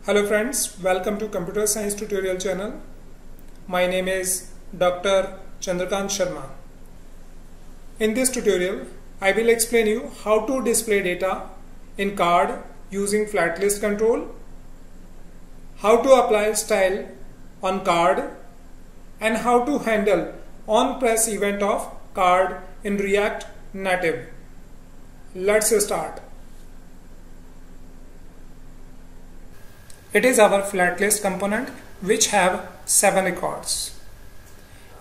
Hello friends, welcome to Computer Science Tutorial channel. My name is Dr. Chandrakant Sharma. In this tutorial, I will explain you how to display data in card using flat list control, how to apply style on card, and how to handle on-press event of card in React Native. Let's start. It is our flat list component which have 7 records.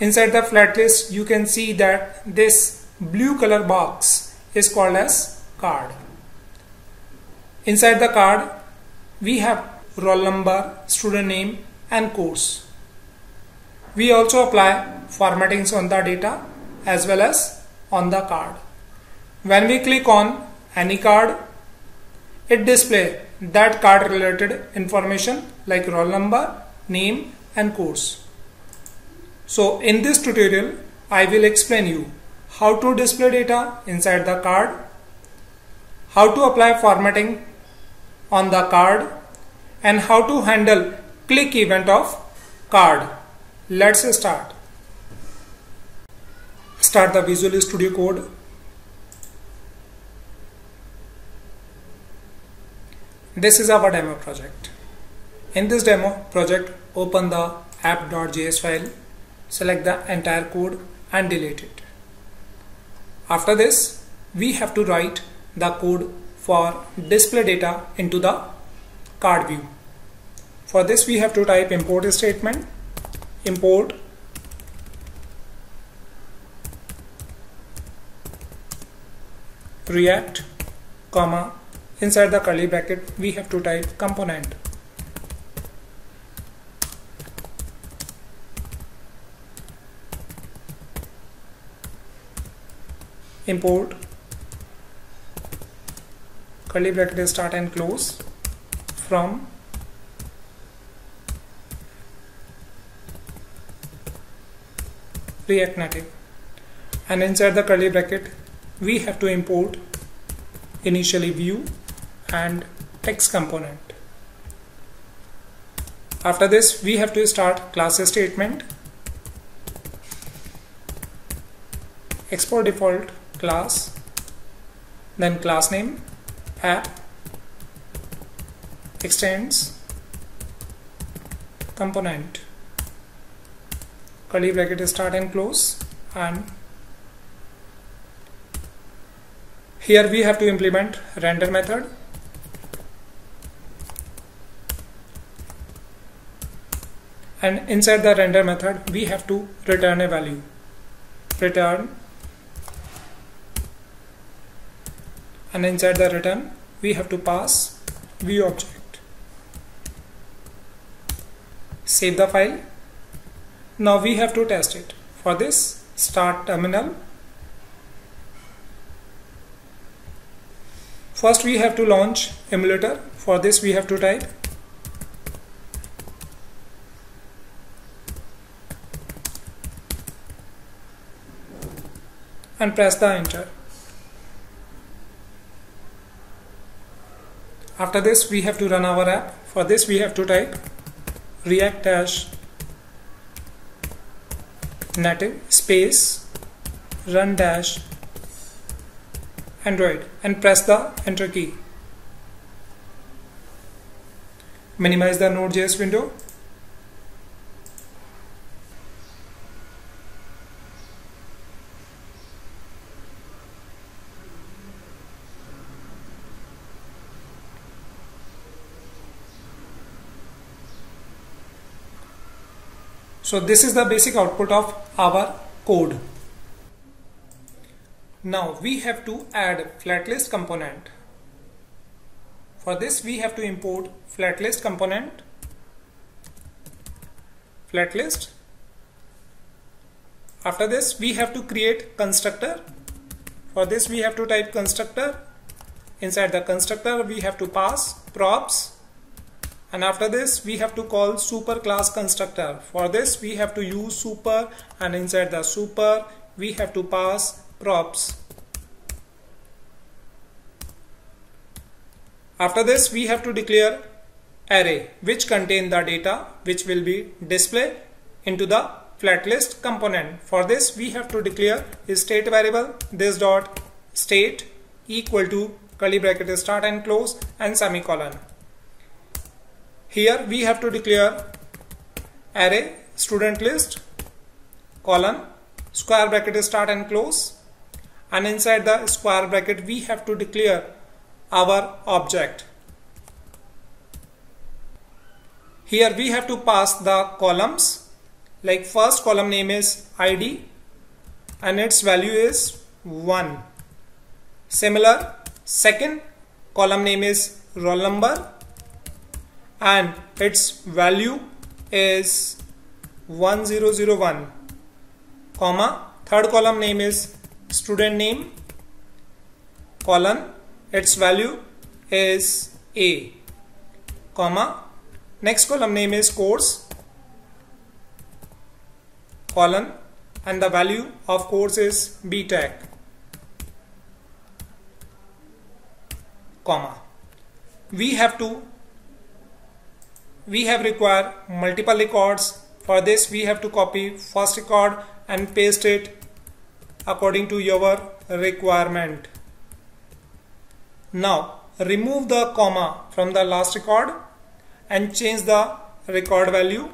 Inside the flat list you can see that this blue color box is called as card. Inside the card we have roll number, student name and course. We also apply formattings on the data as well as on the card. When we click on any card, it displays that card related information like roll number, name and course. So in this tutorial I will explain you how to display data inside the card, how to apply formatting on the card, and how to handle click event of card. Let's start. Start the Visual Studio Code. This is our demo project. In this demo project, open the app.js file, select the entire code and delete it. After this, we have to write the code for display data into the card view. For this, we have to type import statement, import React, comma, inside the curly bracket we have to type component. Import curly bracket start and close from React Native, and inside the curly bracket we have to import initially view and text component. After this we have to start class statement, export default class, then class name, app, extends, component, curly bracket start and close, and here we have to implement render method. And inside the render method we have to return a value. Return, and inside the return we have to pass view object. Save the file. Now we have to test it. For this, start terminal. First we have to launch emulator. For this we have to type and press the enter. After this we have to run our app. For this we have to type react-native space run dash Android and press the enter key. Minimize the Node.js window. So this is the basic output of our code. Now we have to add flat list component. For this we have to import flat list component, flat list. After this we have to create constructor. For this we have to type constructor. Inside the constructor we have to pass props. And after this we have to call super class constructor. For this we have to use super, and inside the super we have to pass props. After this we have to declare array which contain the data which will be displayed into the flat list component. For this we have to declare a state variable, this dot state equal to curly bracket start and close and semicolon. Here we have to declare array student list colon square bracket start and close, and inside the square bracket we have to declare our object. Here we have to pass the columns, like first column name is ID and its value is 1. Similar, second column name is roll number and its value is 1001, comma, third column name is student name colon, its value is A, comma, next column name is course colon and the value of course is BTech, comma. We have required multiple records. For this we have to copy first record and paste it according to your requirement. Now remove the comma from the last record and change the record value.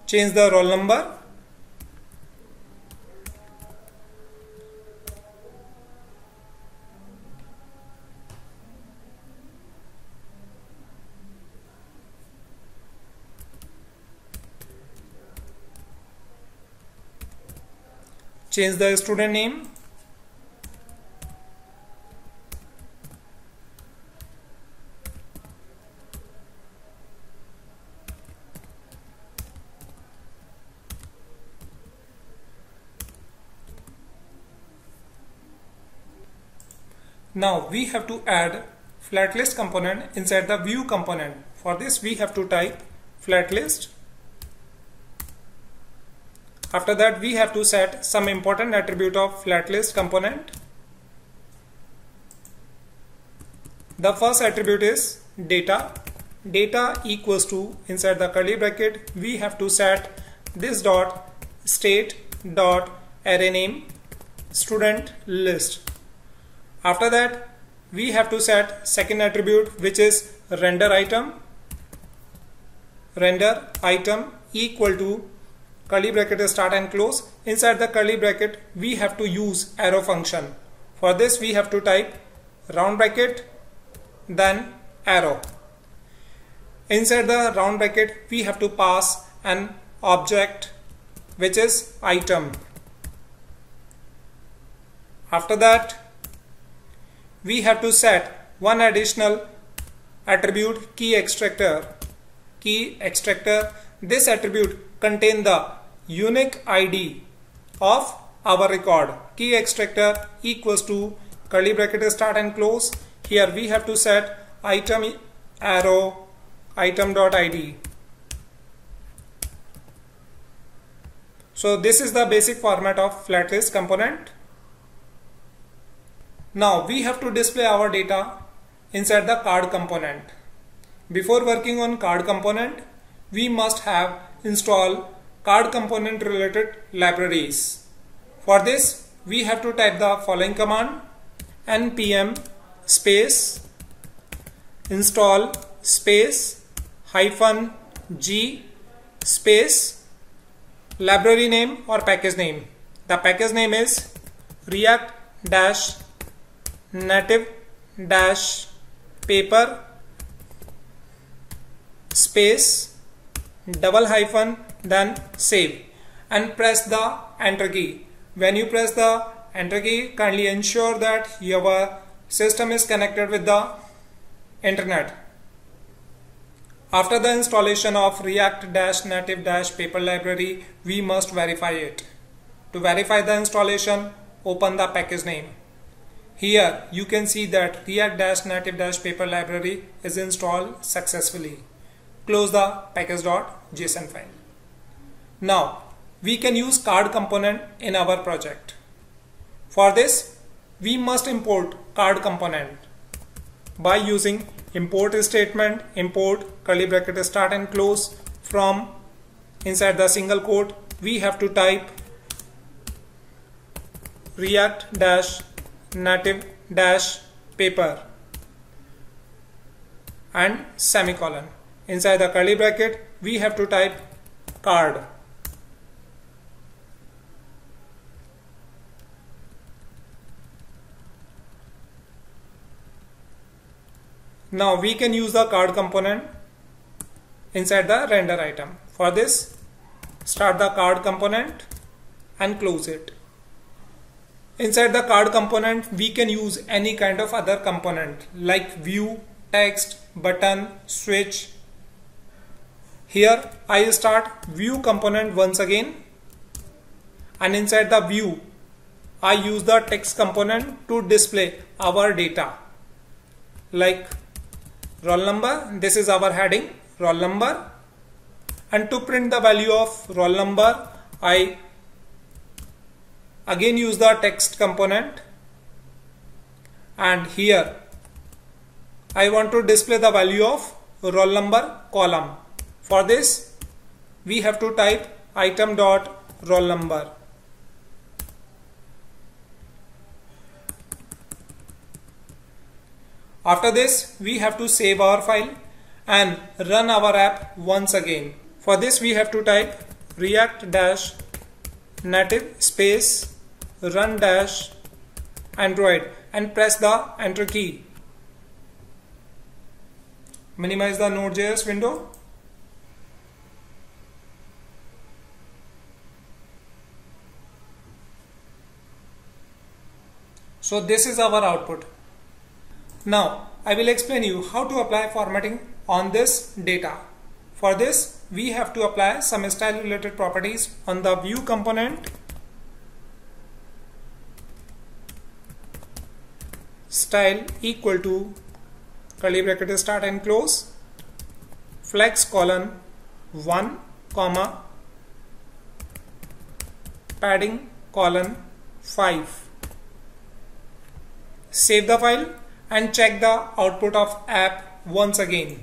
Change the roll number. Change the student name. Now we have to add flat list component inside the view component. For this we have to type flat list. After that we have to set some important attribute of flat list component. The first attribute is data. Data equals to, inside the curly bracket we have to set this dot state dot array name student list. After that we have to set second attribute which is render item. Render item equal to curly bracket start and close. Inside the curly bracket we have to use arrow function. For this we have to type round bracket then arrow. Inside the round bracket we have to pass an object which is item. After that we have to set one additional attribute key extractor. Key extractor, this attribute contain the unique ID of our record. Key extractor equals to curly bracket start and close. Here we have to set item arrow item.id. So this is the basic format of flat list component. Now we have to display our data inside the card component. Before working on card component, we must have install card component related libraries. For this we have to type the following command: npm space install space -g space library name or package name. The package name is React-Native-Paper space double hyphen then save and press the enter key. When you press the enter key, kindly ensure that your system is connected with the internet. After the installation of React-Native-Paper library, we must verify it. To verify the installation, open the package name. Here you can see that React-Native-Paper library is installed successfully. Close the package.json file. Now we can use card component in our project. For this, we must import card component by using import statement, import curly bracket start and close. From inside the single quote, we have to type React dash native dash paper and semicolon. Inside the curly bracket, we have to type card. Now we can use the card component inside the render item. For this, start the card component and close it. Inside the card component, we can use any kind of other component like view, text, button, switch. Here I start view component once again, and inside the view I use the text component to display our data like roll number. This is our heading, roll number, and to print the value of roll number, I again use the text component, and here I want to display the value of roll number column. For this, we have to type item dot roll number. After this, we have to save our file and run our app once again. For this, we have to type react dash native space run dash android and press the enter key. Minimize the Node.js window. So this is our output. Now I will explain you how to apply formatting on this data. For this, we have to apply some style related properties on the view component. Style equal to curly bracket start and close flex colon 1 comma padding colon 5. Save the file and check the output of app once again.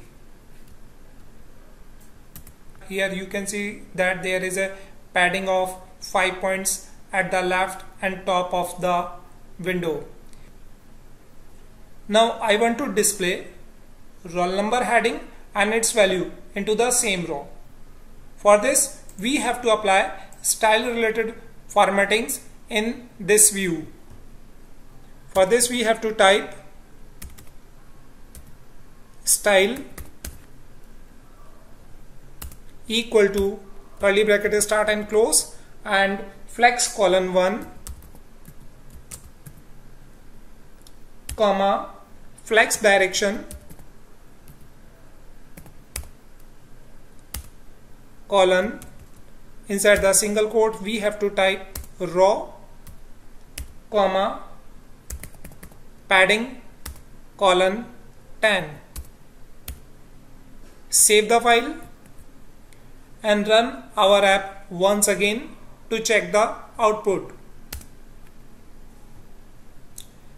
Here you can see that there is a padding of 5 points at the left and top of the window. Now I want to display roll number heading and its value into the same row. For this, we have to apply style related formattings in this view. For this, we have to type style equal to curly bracket start and close and flex colon 1 comma flex direction colon inside the single quote we have to type row comma padding colon 10. Save the file and run our app once again to check the output.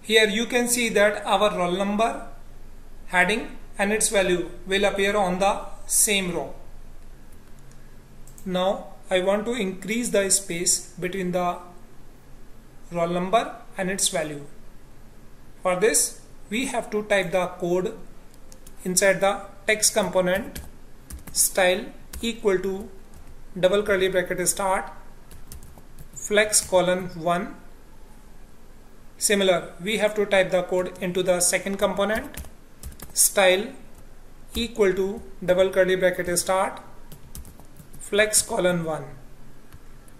Here you can see that our roll number heading and its value will appear on the same row. Now I want to increase the space between the roll number and its value. For this, we have to type the code inside the text component style equal to double curly bracket start flex colon 1. Similar, we have to type the code into the second component style equal to double curly bracket start flex colon 1.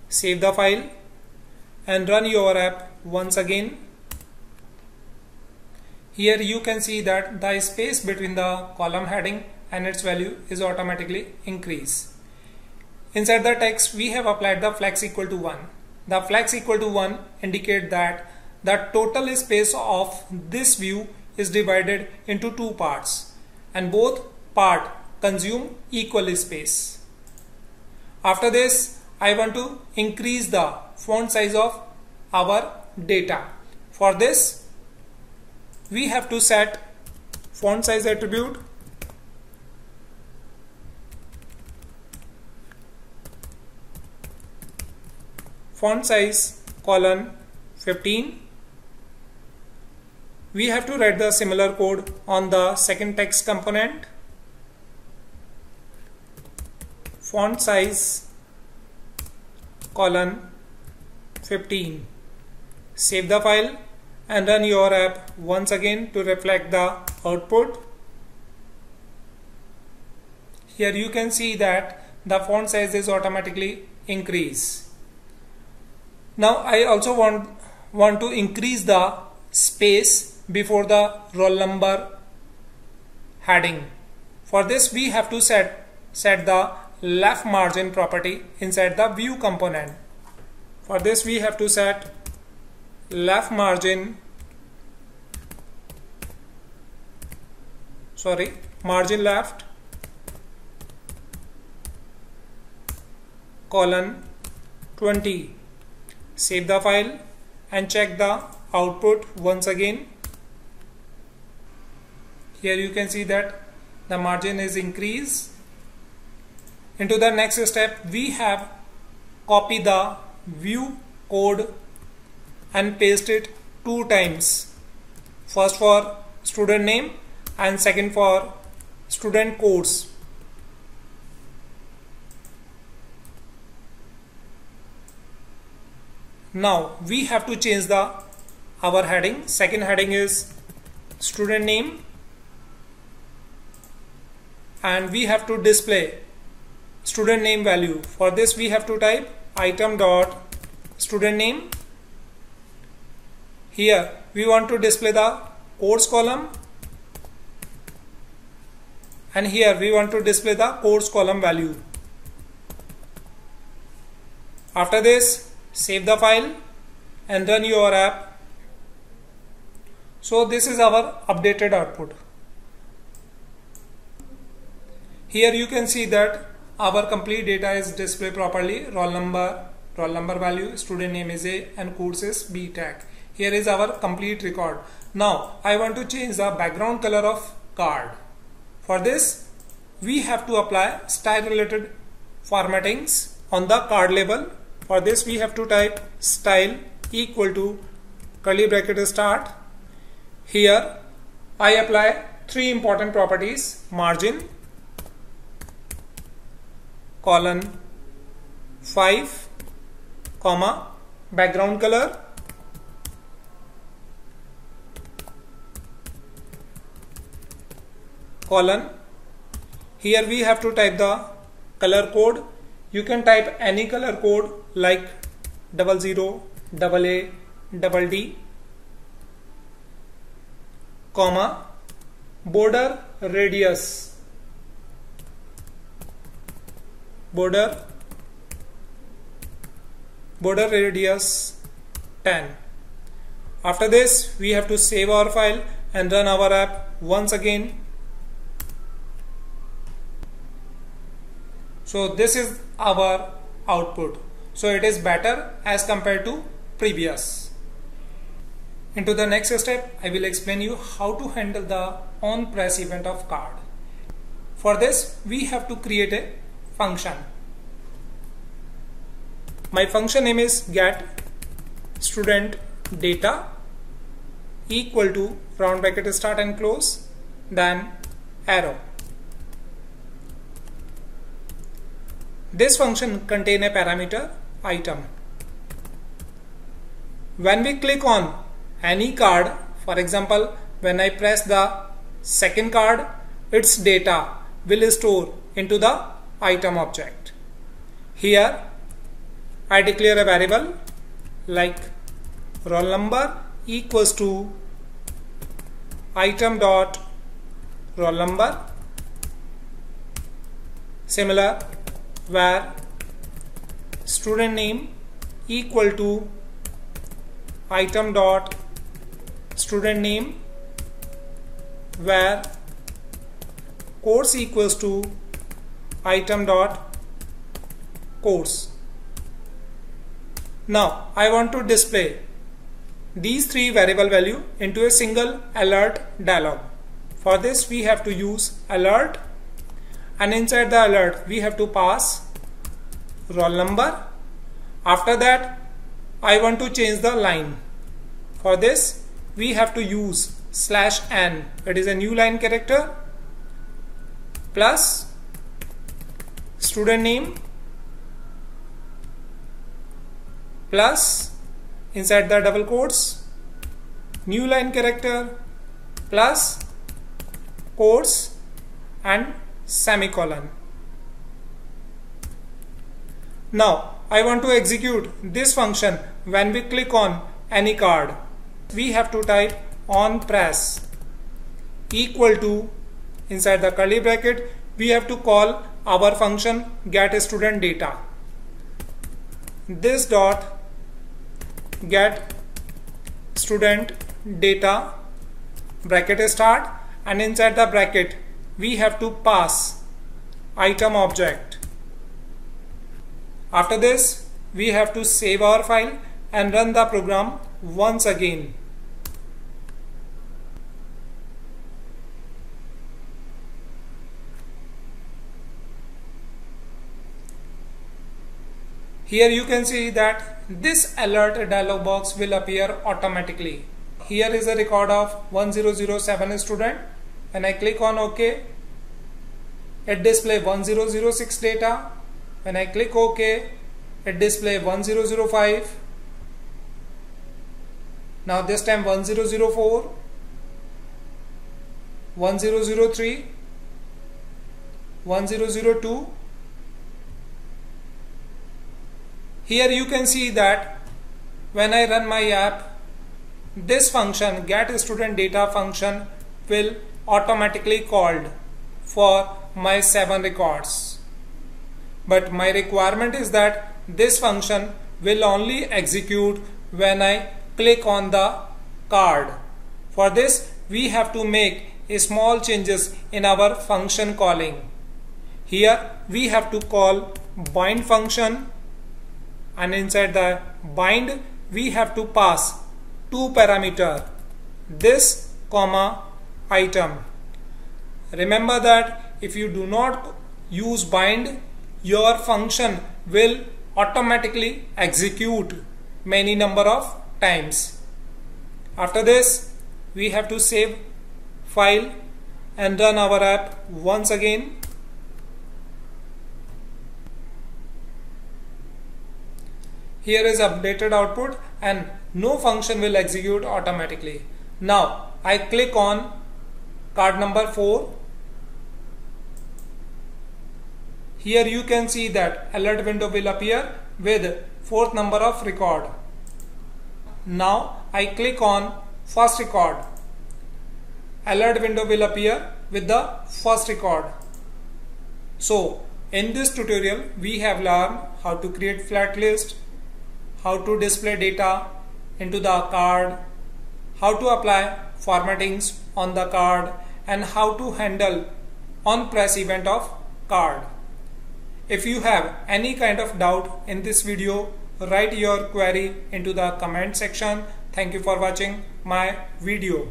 Save the file and run your app once again. Here you can see that the space between the column heading and its value is automatically increased. Inside the text, we have applied the flex equal to 1. The flex equal to 1 indicate that the total space of this view is divided into two parts and both parts consume equal space. After this, I want to increase the font size of our data. For this, we have to set font size attribute, font size colon 15. We have to write the similar code on the second text component. Font size colon 15. Save the file and run your app once again to reflect the output. Here you can see that the font size is automatically increased. Now I also want to increase the space before the roll number heading. For this we have to set the left margin property inside the view component. For this we have to set left margin left colon 20. Save the file and check the output once again. Here you can see that the margin is increased. Into the next step, we have copy the view code and paste it 2 times. First for student name and second for student course. Now we have to change our heading. Second heading is student name, and we have to display student name value. For this we have to type item dot student name. Here we want to display the course column, and here we want to display the course column value. After this, save the file and run your app. So this is our updated output. Here you can see that our complete data is displayed properly. Roll number value, student name is A and course is B tag. Here is our complete record. Now I want to change the background color of card. For this we have to apply style related formattings on the card label. For this we have to type style equal to curly bracket start. Here I apply 3 important properties: margin colon 5 comma background color colon. Here we have to type the color code. You can type any color code like 00, AA, DD, comma border radius, border radius 10. After this we have to save our file and run our app once again. So this is our output. So it is better as compared to previous. Into the next step, I will explain you how to handle the on press event of card. For this we have to create a function. My function name is get student data equal to round bracket start and close, then arrow. This function contains a parameter item. When we click on any card, for example, when I press the second card, its data will store into the item object. Here I declare a variable like roll number equals to item dot roll number. Similar, where student name equal to item dot student name, where course equals to item dot course. Now I want to display these three variable value into a single alert dialog. For this we have to use alert, and inside the alert we have to pass roll number. After that I want to change the line. For this we have to use /n, it is a new line character, plus student name plus inside the double quotes new line character plus quotes and semicolon. Now I want to execute this function when we click on any card. We have to type on press equal to, inside the curly bracket we have to call our function get student data. This dot get student data bracket start, and inside the bracket we have to pass item object. After this we have to save our file and run the program once again. Here you can see that this alert dialog box will appear automatically. Here is a record of 1007 student. When I click on OK, it displays 1006 data. When I click OK, it displays 1005. Now this time 1004, 1003, 1002. Here you can see that when I run my app, this function get student data function will automatically called for my 7 records. But my requirement is that this function will only execute when I click on the card. For this we have to make a small changes in our function calling. Here we have to call bind function, and inside the bind we have to pass two parameter, this comma item. Remember that if you do not use bind, your function will automatically execute many number of times. After this we have to save file and run our app once again. Here is updated output and no function will execute automatically. Now I click on card number 4. Here you can see that alert window will appear with 4th number of record. Now I click on first record. Alert window will appear with the first record. So in this tutorial we have learned how to create flat list, how to display data into the card, how to apply formattings on the card, and how to handle on press event of card. If you have any kind of doubt in this video, write your query into the comment section. Thank you for watching my video.